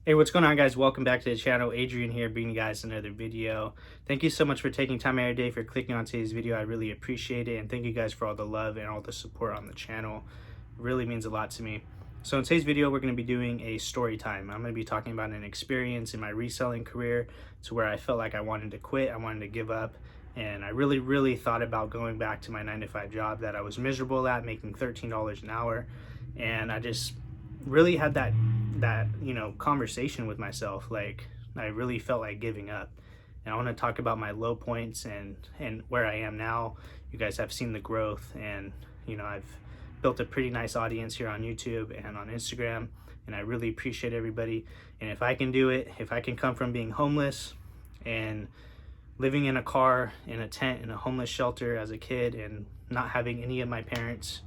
Hey, what's going on, guys? Welcome back to the channel. Adrian here, bringing you guys another video. Thank you so much for taking time out of your day for clicking on today's video. I really appreciate it, and thank you guys for all the love and all the support on the channel. It really means a lot to me. So in today's video, we're going to be doing a story time. I'm going to be talking about an experience in my reselling career to where I felt like I wanted to quit, I wanted to give up, and I really thought about going back to my 9-to-5 job that I was miserable at, making $13 an hour, and I just really had that conversation with myself. Like, I really felt like giving up, and I want to talk about my low points and where I am now. You guys have seen the growth, and I've built a pretty nice audience here on YouTube and on Instagram, and I really appreciate everybody. And if I can do it, if I can come from being homeless and living in a car, in a tent, in a homeless shelter as a kid, and not having any of my parents.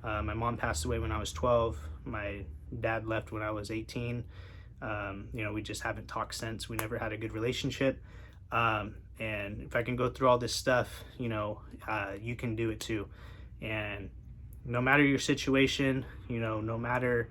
My mom passed away when I was 12. My dad left when I was 18. We just haven't talked since. We never had a good relationship. And if I can go through all this stuff, you can do it too. And no matter your situation, no matter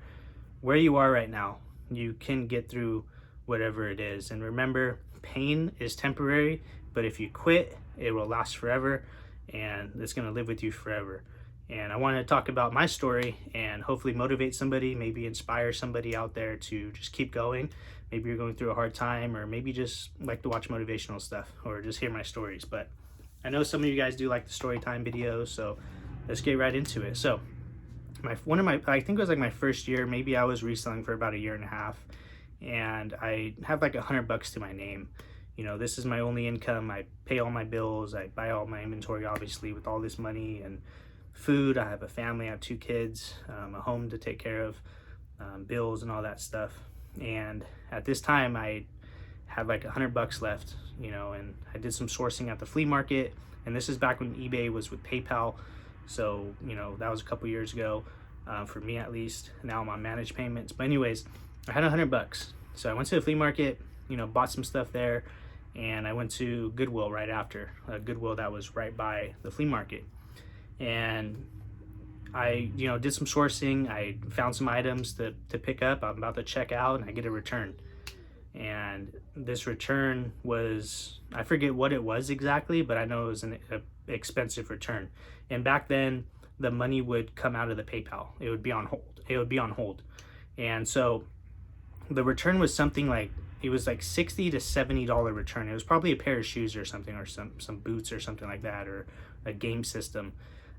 where you are right now, you can get through whatever it is. And remember, pain is temporary, but if you quit, it will last forever, and it's going to live with you forever. And I want to talk about my story and hopefully motivate somebody, maybe inspire somebody out there to just keep going. Maybe you're going through a hard time, or maybe just like to watch motivational stuff or just hear my stories. But I know some of you guys do like the story time videos, so let's get right into it. So I think it was like my first year, maybe I was reselling for about a year and a half, and I have like $100 to my name. This is my only income. I pay all my bills, I buy all my inventory, obviously, with all this money and food. I have a family, I have 2 kids, a home to take care of, bills and all that stuff. And at this time I had like $100 left, and I did some sourcing at the flea market. And this is back when eBay was with PayPal. So, that was a couple years ago, for me at least. Now I'm on managed payments. But anyways, I had $100. So I went to the flea market, bought some stuff there. And I went to Goodwill right after, a Goodwill that was right by the flea market. And I did some sourcing. I found some items to pick up. I'm about to check out, and I get a return. And this return was, I forget what it was exactly, but I know it was an expensive return. And back then, the money would come out of the PayPal. It would be on hold. And so the return was something like, it was like $60 to $70 return. It was probably a pair of shoes or something, or some boots or something like that, or a game system.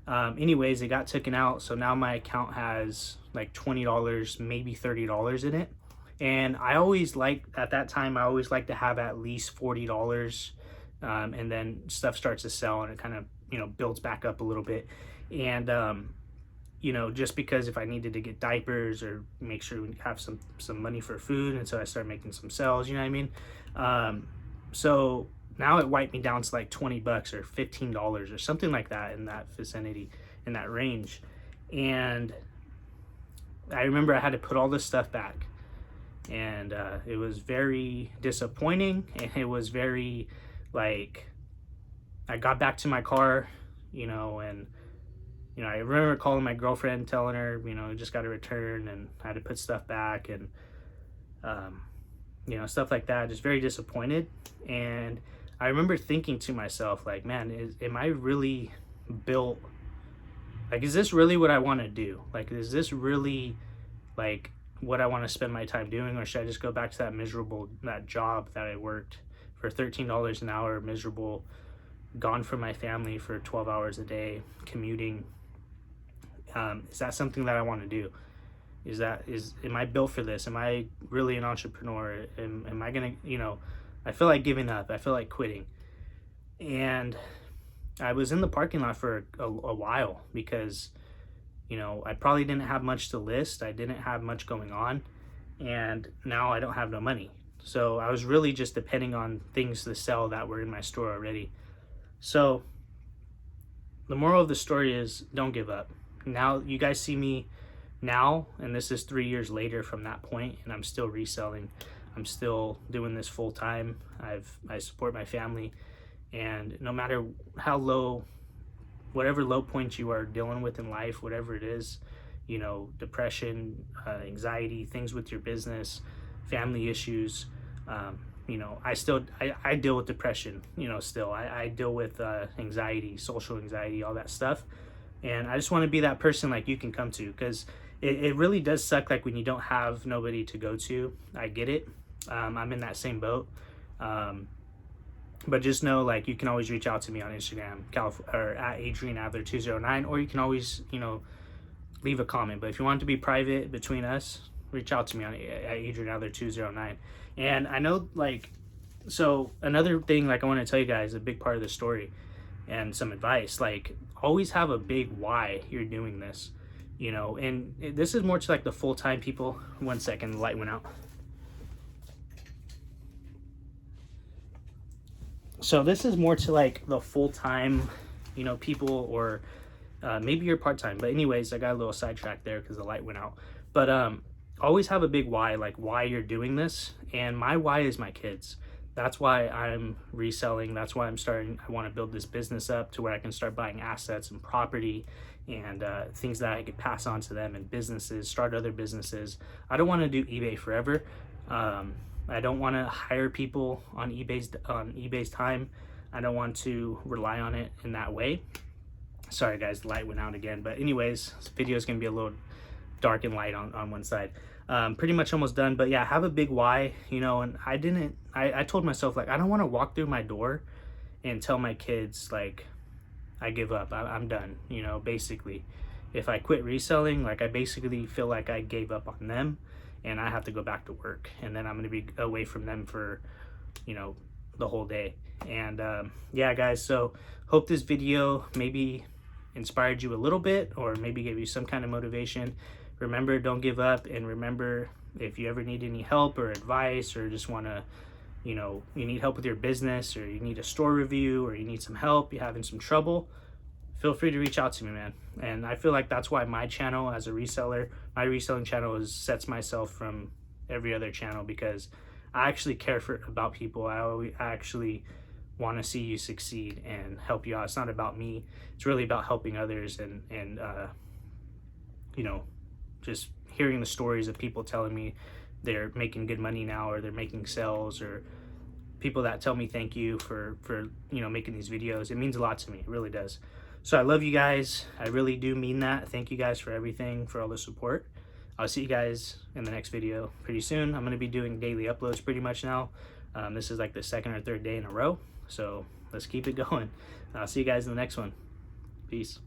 Anyways, it got taken out, so now my account has like $20, maybe $30 in it. And I always at that time, I always like to have at least $40, and then stuff starts to sell, and it kind of builds back up a little bit. And just because if I needed to get diapers or make sure we have some money for food, and so I started making some sales, you know what I mean? So now it wiped me down to like $20 or $15 or something like that, in that vicinity, in that range. And I remember I had to put all this stuff back, and it was very disappointing, and it was very like, I got back to my car, and I remember calling my girlfriend, telling her, just got a return, and I had to put stuff back, and stuff like that. Just very disappointed. And I remember thinking to myself, like, man, am I really built? Like, is this really what I want to do? Like, is this really like what I want to spend my time doing? Or should I just go back to that job that I worked for $13 an hour, miserable, gone from my family for 12 hours a day, commuting? Is that something that I want to do? Am I built for this? Am I really an entrepreneur? Am I gonna, I feel like giving up. I feel like quitting. And I was in the parking lot for a while because, I probably didn't have much to list. I didn't have much going on. And now I don't have no money. So I was really just depending on things to sell that were in my store already. So the moral of the story is, don't give up. Now you guys see me now, and this is 3 years later from that point, and I'm still reselling. I'm still doing this full time. I support my family, and no matter how low, whatever low points you are dealing with in life, whatever it is, depression, anxiety, things with your business, family issues. You know, I deal with depression, you know, still. I deal with anxiety, social anxiety, all that stuff. And I just want to be that person like you can come to, because it really does suck like when you don't have nobody to go to. I get it. I'm in that same boat. But just know, like, you can always reach out to me on Instagram, or at Adrian Adler 209, or you can always, you know, leave a comment. But if you want it to be private between us, reach out to me on at Adrian Adler 209. And I know, like, so another thing, like, I want to tell you guys, a big part of the story and some advice, like, always have a big why you're doing this, you know. And this is more to like the full-time people. 1 second, the light went out. So this is more to like the full-time, you know, people, or maybe you're part-time. But anyways, I got a little sidetracked there because the light went out. But always have a big why, like why you're doing this. And my why is my kids. That's why I'm reselling. That's why I want to build this business up to where I can start buying assets and property and things that I could pass on to them, and businesses, start other businesses. I don't want to do eBay forever. I don't want to hire people on eBay's time. I don't want to rely on it in that way. Sorry guys, the light went out again. But anyways, this video is going to be a little dark and light on one side. Pretty much almost done. But yeah, have a big why, you know. And I told myself, like, I don't want to walk through my door and tell my kids, like, I give up, I'm done, you know. Basically, if I quit reselling, like, I basically feel like I gave up on them, and I have to go back to work, and then I'm going to be away from them for, you know, the whole day. And yeah guys, so hope this video maybe inspired you a little bit, or maybe gave you some kind of motivation. Remember, don't give up. And remember, if you ever need any help or advice, or just want to, you know, you need help with your business, or you need a store review, or you need some help, you're having some trouble, feel free to reach out to me, man. And I feel like that's why my channel, as a reseller, my reselling channel sets myself from every other channel, because I actually care about people. I actually want to see you succeed and help you out. It's not about me. It's really about helping others, and you know, just hearing the stories of people telling me they're making good money now, or they're making sales, or people that tell me thank you for you know, making these videos. It means a lot to me. It really does. So I love you guys. I really do mean that. Thank you guys for everything, for all the support. I'll see you guys in the next video pretty soon. I'm going to be doing daily uploads pretty much now. This is like the second or third day in a row, so let's keep it going. I'll see you guys in the next one. Peace.